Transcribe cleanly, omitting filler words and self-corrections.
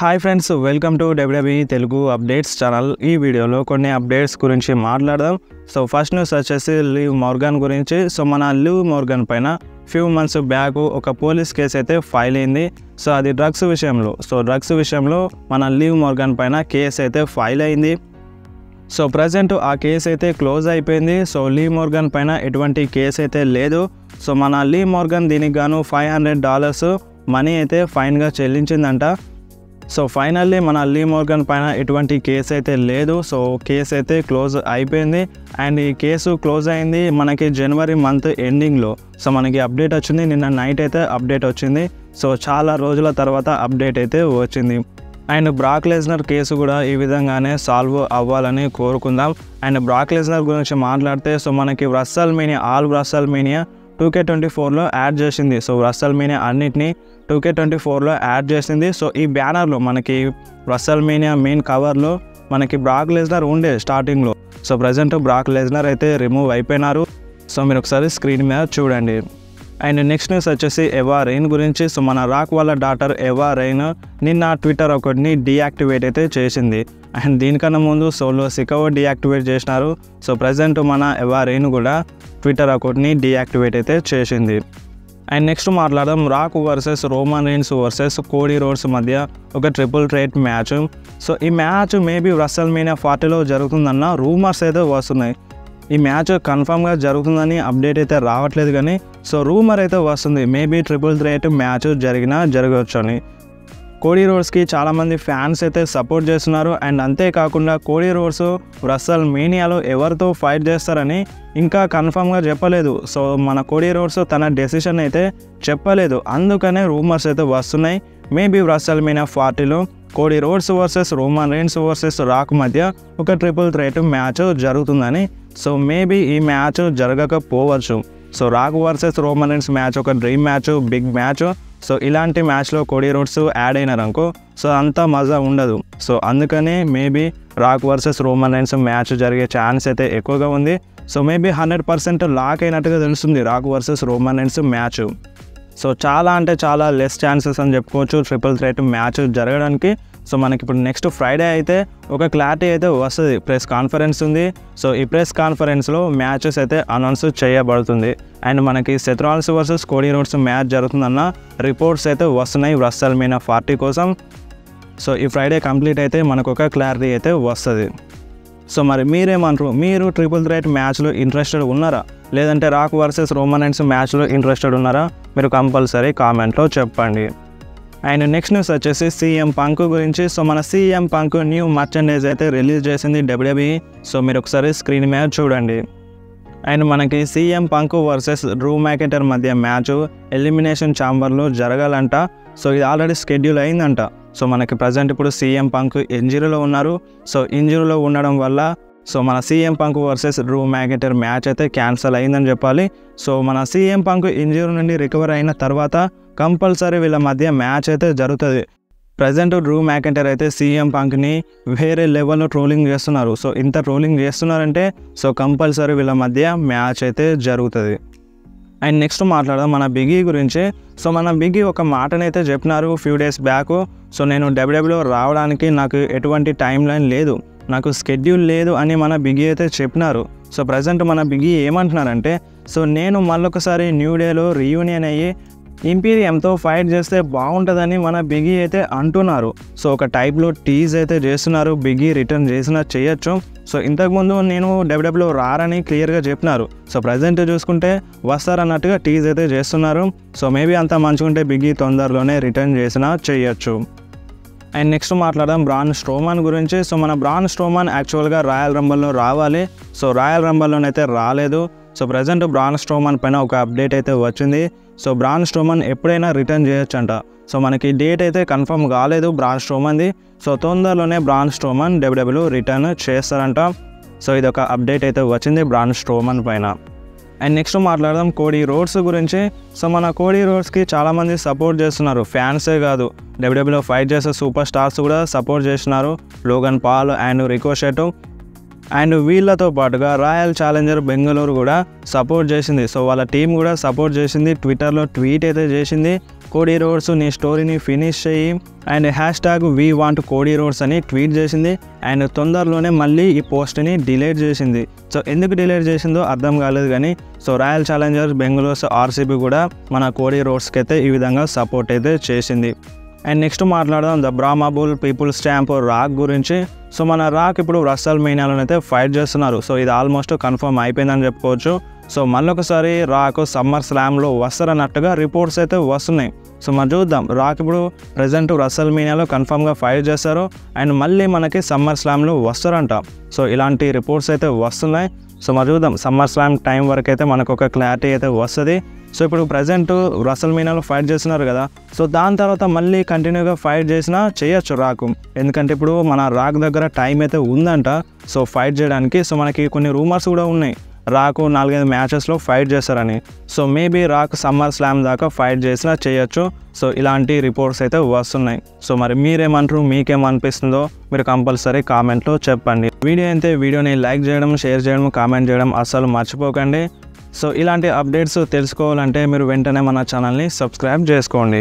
Hi friends, welcome to WWE Telugu updates channel. ఈ వీడియోలో కొన్ని అప్డేట్స్ గురించి మాట్లాడదాం. సో ఫస్ట్ న్యూస్ వచ్చేసి లివ్ మోర్గాన్ గురించి. సో మన లివ్ మోర్గాన్ పైన ఫ్యూ మంత్స్ బ్యాక్ ఒక పోలీస్ కేసు అయితే ఫైల్ అయింది. సో అది డ్రగ్స్ విషయంలో మన లివ్ మోర్గాన్ పైన కేసు అయితే ఫైల్ అయింది. సో ప్రజెంట్ ఆ కేసు అయితే క్లోజ్ అయిపోయింది. సో లివ్ మోర్గాన్ పైన ఎటువంటి కేసు అయితే లేదు. సో మన లివ్ మోర్గాన్ దీనికి గాను $500 మనీ అయితే ఫైన్గా చెల్లించిందంట. సో ఫైనల్లీ మన లివ్ మోర్గాన్ పైన ఎటువంటి కేసు అయితే లేదు. సో కేసు అయితే క్లోజ్ అయిపోయింది. అండ్ ఈ కేసు క్లోజ్ అయింది మనకి జనవరి మంత్ ఎండింగ్లో. సో మనకి అప్డేట్ వచ్చింది, నిన్న నైట్ అయితే అప్డేట్ వచ్చింది. సో చాలా రోజుల తర్వాత అప్డేట్ అయితే వచ్చింది. అండ్ బ్రాక్ లెస్నర్ కేసు కూడా ఈ విధంగానే సాల్వ్ అవ్వాలని కోరుకుందాం. అండ్ బ్రాక్ లెస్నర్ గురించి మాట్లాడితే సో మనకి WrestleMania 2K24లో యాడ్ చేసింది. సో WrestleMania అన్నిటినీ 2K24లో యాడ్ చేసింది. సో ఈ బ్యానర్లో మనకి WrestleMania మెయిన్ కవర్లో మనకి బ్రాక్ లెస్నర్ ఉండే స్టార్టింగ్లో. సో ప్రజెంట్ బ్రాక్ లెస్నర్ అయితే రిమూవ్ అయిపోయినారు. సో మీరు ఒకసారి స్క్రీన్ మీద చూడండి. అండ్ నెక్స్ట్ న్యూస్ వచ్చేసి ఎవా రెయిన్ గురించి. సో మన రాక్ వాళ్ళ డాటర్ ఎవా రెయిన్ నిన్న ట్విట్టర్ ఒకటిని డీయాక్టివేట్ అయితే చేసింది. అండ్ దీనికన్నా ముందు సోలో సికవో డీయాక్టివేట్ చేసినారు. సో ప్రజెంట్ మన ఎవా రెయిన్ కూడా ట్విట్టర్ అకౌంట్ని డీయాక్టివేట్ అయితే చేసింది. అండ్ నెక్స్ట్ మాట్లాడదాం Rock versus Roman Reigns versus Cody Rhodes మధ్య ఒక ట్రిపుల్ థ్రెట్ మ్యాచ్. సో ఈ మ్యాచ్ మేబీ WrestleMania 40లో జరుగుతుందన్న రూమర్స్ అయితే వస్తున్నాయి. ఈ మ్యాచ్ కన్ఫామ్గా జరుగుతుందని అప్డేట్ అయితే రావట్లేదు, కానీ సో రూమర్ అయితే వస్తుంది మేబీ ట్రిపుల్ థ్రెట్ మ్యాచ్ జరగవచ్చు అని. కోడీ రోడ్స్కి చాలామంది ఫ్యాన్స్ అయితే సపోర్ట్ చేస్తున్నారు. అండ్ అంతేకాకుండా కోడీ రోడ్స్ WrestleManiaలో ఎవరితో ఫైట్ చేస్తారని ఇంకా కన్ఫామ్గా చెప్పలేదు. సో మన కోడీ రోడ్స్ తన డెసిషన్ అయితే చెప్పలేదు, అందుకనే రూమర్స్ అయితే వస్తున్నాయి. మేబీ WrestleMania 40లో Cody Rhodes versus Roman Reigns versus Rock మధ్య ఒక ట్రిపుల్ థ్రెట్ మ్యాచ్ జరుగుతుందని. సో మేబీ ఈ మ్యాచ్ జరగకపోవచ్చు. So Rock versus Roman Reigns match ఒక dream match, big match. So ఇలాంటి మ్యాచ్లో కోడీ రోడ్స్ యాడ్ అయినారనుకో సో అంత మజా ఉండదు. సో అందుకనే maybe Rock versus Roman Reigns match జరిగే ఛాన్స్ అయితే ఎక్కువగా ఉంది. సో మేబీ 100% లాక్ అయినట్టుగా తెలుస్తుంది Rock versus Roman Reigns match. So చాలా అంటే చాలా లెస్ ఛాన్సెస్ అని చెప్పుకోవచ్చు ట్రిపుల్ థ్రెట్ మ్యాచ్ జరగడానికి. సో మనకి ఇప్పుడు నెక్స్ట్ ఫ్రైడే అయితే ఒక క్లారిటీ అయితే వస్తుంది, ప్రెస్ కాన్ఫరెన్స్ ఉంది. సో ఈ ప్రెస్ కాన్ఫరెన్స్లో మ్యాచెస్ అయితే అనౌన్స్ చేయబడుతుంది. అండ్ మనకి Seth Rollins versus Cody Rhodes match జరుగుతుందన్న రిపోర్ట్స్ అయితే వస్తున్నాయి WrestleMania 40 కోసం. సో ఈ ఫ్రైడే కంప్లీట్ అయితే మనకు ఒక క్లారిటీ అయితే వస్తుంది. సో మరి మీరేమంటారు? మీరు ట్రిపుల్ థ్రెట్ మ్యాచ్లో ఇంట్రెస్టెడ్ ఉన్నారా, లేదంటే రాక్ వర్సెస్ రోమన్ రీన్స్ మ్యాచ్లో ఇంట్రెస్టెడ్ ఉన్నారా? మీరు కంపల్సరీ కామెంట్లో చెప్పండి. అండ్ నెక్స్ట్ న్యూస్ వచ్చేసి CM Punk గురించి. సో మన CM Punk న్యూ మర్చెండైజ్ అయితే రిలీజ్ చేసింది WWE. సో మీరు ఒకసారి స్క్రీన్ మీద చూడండి. అండ్ మనకి CM Punk versus Drew McIntyre మధ్య మ్యాచ్ ఎలిమినేషన్ ఛాంబర్లో జరగాలంట. సో ఇది ఆల్రెడీ షెడ్యూల్ అయిందంట. సో మనకి ప్రజెంట్ ఇప్పుడు CM Punk ఇంజరీలో ఉన్నారు. సో ఇంజరీలో ఉండడం వల్ల సో మన CM Punk versus Drew McIntyre match అయితే క్యాన్సిల్ అయిందని చెప్పాలి. సో మన CM Punk ఇంజరీ నుండి రికవర్ అయిన తర్వాత కంపల్సరీ వీళ్ళ మధ్య మ్యాచ్ అయితే జరుగుతుంది. ప్రజెంట్ డ్రూ మ్యాకింటైర్ అయితే CM Punkని వేరే లెవెల్లో ట్రోలింగ్ చేస్తున్నారు. సో ఇంత ట్రోలింగ్ చేస్తున్నారంటే సో కంపల్సరీ వీళ్ళ మధ్య మ్యాచ్ అయితే జరుగుతుంది. అండ్ నెక్స్ట్ మాట్లాడదాం మన బిగ్గీ గురించి. సో మన బిగ్గీ ఒక మాటనైతే చెప్పినారు ఫ్యూ డేస్ బ్యాక్. సో నేను WWEలో రావడానికి నాకు ఎటువంటి టైం లైన్ లేదు, నాకు స్కెడ్యూల్ లేదు అని మన బిగ్గీ అయితే చెప్పినారు. సో ప్రజెంట్ మన బిగ్గీ ఏమంటున్నారంటే సో నేను మళ్ళొకసారి న్యూ డేలో రీయూనియన్ అయ్యి ఇంపీరియంతో ఫైట్ చేస్తే బాగుంటుందని మన బిగ్గీ అయితే అంటున్నారు. సో ఒక టైప్లో టీజ్ అయితే చేస్తున్నారు, బిగ్గీ రిటర్న్ చేసినా చేయొచ్చు. సో ఇంతకుముందు నేను WWEలో రారని క్లియర్గా చెప్పినారు. సో ప్రజెంట్ చూసుకుంటే వస్తారన్నట్టుగా టీజ్ అయితే చేస్తున్నారు. సో మేబీ అంత మంచిగా ఉంటే బిగ్గీ తొందరలోనే రిటర్న్ చేసినా చేయొచ్చు. అండ్ నెక్స్ట్ మాట్లాడదాం బ్రాన్ స్ట్రోమాన్ గురించి. సో మన బ్రాన్ స్ట్రోమాన్ యాక్చువల్గా రాయల్ రంబల్లో రావాలి. సో రాయల్ రంబల్లోనైతే రాలేదు. సో ప్రజెంట్ బ్రాన్ స్ట్రోమాన్ పైన ఒక అప్డేట్ అయితే వచ్చింది. సో బ్రాన్ స్ట్రోమాన్ ఎప్పుడైనా రిటర్న్ చేయొచ్చంట. సో మనకి డేట్ అయితే కన్ఫర్మ్ కాలేదు బ్రాన్ స్ట్రోమాన్ది. సో తొందరలోనే బ్రాన్ స్ట్రోమాన్ WWEలో రిటర్న్ చేస్తారంట. సో ఇది ఒక అప్డేట్ అయితే వచ్చింది బ్రాన్ స్ట్రోమాన్ పైన. అండ్ నెక్స్ట్ మాట్లాడదాం కోడీ రోడ్స్ గురించి. సో మన కోడీ రోడ్స్కి చాలామంది సపోర్ట్ చేస్తున్నారు, ఫ్యాన్సే కాదు WWEలో ఫైట్ చేసే సూపర్ స్టార్స్ కూడా సపోర్ట్ చేస్తున్నారు. Logan Paul and Ricochet. And వీళ్ళతో పాటుగా రాయల్ ఛాలెంజర్ బెంగళూరు కూడా సపోర్ట్ చేసింది. సో వాళ్ళ టీం కూడా సపోర్ట్ చేసింది, ట్విట్టర్లో ట్వీట్ అయితే చేసింది, కోడీ రోడ్స్ నీ స్టోరీని ఫినిష్ చేయి and hashtag we want Cody roads అని ట్వీట్ చేసింది. అండ్ తొందరలోనే మళ్ళీ ఈ పోస్ట్ని డిలీట్ చేసింది. సో ఎందుకు డిలీట్ చేసిందో అర్థం కాలేదు కానీ so royal Challengers Bengaluru RCB కూడా మన కోడీ రోడ్స్కి అయితే ఈ విధంగా సపోర్ట్ అయితే చేసింది. అండ్ నెక్స్ట్ మాట్లాడదాం the Brahma bull People's champ Rock గురించి. సో మన రాక్ ఇప్పుడు రస్సల్ మీనాలో అయితే ఫైట్ చేస్తున్నారు. సో ఇది ఆల్మోస్ట్ కన్ఫర్మ్ అయిపోయిందని చెప్పుకోవచ్చు. సో మళ్ళొకసారి రాక్ సమ్మర్ స్లామ్లో వస్తారన్నట్టుగా రిపోర్ట్స్ అయితే వస్తున్నాయి. సో మనం చూద్దాం, రాక్ ఇప్పుడు ప్రజెంట్ రస్సల్ మీనాలో కన్ఫర్మ్గా ఫైట్ చేస్తారు అండ్ మళ్ళీ మనకి సమ్మర్ స్లామ్లో వస్తారంట. సో ఇలాంటి రిపోర్ట్స్ అయితే వస్తున్నాయి. సో మనం చూద్దాం, సమ్మర్ స్లామ్ టైం వరకు అయితే మనకు ఒక క్లారిటీ అయితే వస్తుంది. సో ఇప్పుడు ప్రజెంట్ రస్సల్ మీనాలో ఫైట్ చేస్తున్నారు కదా, సో దాని తర్వాత మళ్ళీ కంటిన్యూగా ఫైట్ చేసినా చేయొచ్చు రాకు. ఎందుకంటే ఇప్పుడు మన రాక్ దగ్గర టైం అయితే ఉందంట సో ఫైట్ చేయడానికి. సో మనకి కొన్ని రూమర్స్ కూడా ఉన్నాయి రాకు 4-5 మ్యాచెస్లో ఫైట్ చేస్తారని. So maybe rock summer slam దాకా ఫైట్ చేసినా చేయొచ్చు. సో ఇలాంటి రిపోర్ట్స్ అయితే వస్తున్నాయి. సో మరి మీరేమంటారు, మీకేమనిపిస్తుందో మీరు కంపల్సరీ కామెంట్లో చెప్పండి. వీడియో అయితే వీడియోని లైక్ చేయడం, షేర్ చేయడం, కామెంట్ చేయడం అస్సలు మర్చిపోకండి. సో ఇలాంటి అప్డేట్స్ తెలుసుకోవాలంటే మీరు వెంటనే మన ఛానల్ని సబ్స్క్రైబ్ చేసుకోండి.